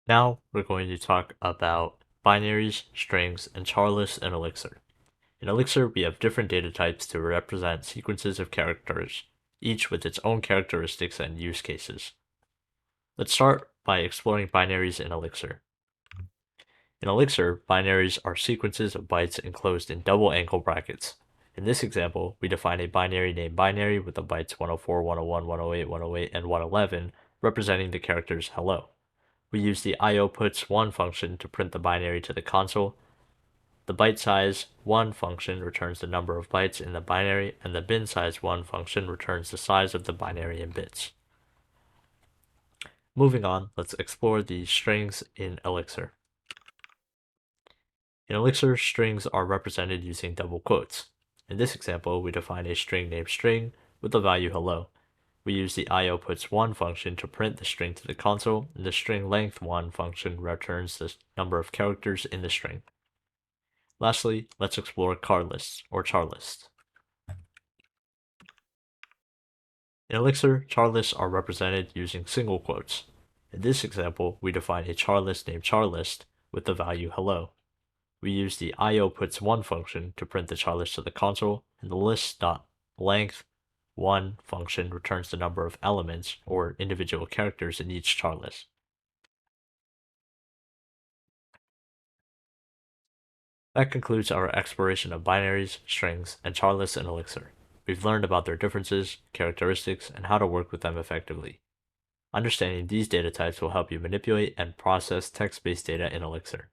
Now we're going to talk about binaries, strings, and charlists in Elixir. In Elixir, we have different data types to represent sequences of characters, each with its own characteristics and use cases. Let's start by exploring binaries in Elixir. In Elixir, binaries are sequences of bytes enclosed in double angle brackets. In this example, we define a binary named binary with the bytes 104, 101, 108, 108, and 111 representing the characters hello. We use the io_puts1 function to print the binary to the console. The byte size 1 function returns the number of bytes in the binary, and the bin size 1 function returns the size of the binary in bits. Moving on, let's explore the strings in Elixir. In Elixir, strings are represented using double quotes. In this example, we define a string named string with the value hello. We use the io_puts1 function to print the string to the console, and the string length1 function returns the number of characters in the string. Lastly, let's explore Charlists or Charlists. In Elixir, charlists are represented using single quotes. In this example, we define a charlist named charlist with the value hello. We use the io_puts1 function to print the charlist to the console, and the list.length1 function returns the number of elements or individual characters in each charlist. That concludes our exploration of binaries, strings, and charlists in Elixir. We've learned about their differences, characteristics, and how to work with them effectively. Understanding these data types will help you manipulate and process text-based data in Elixir.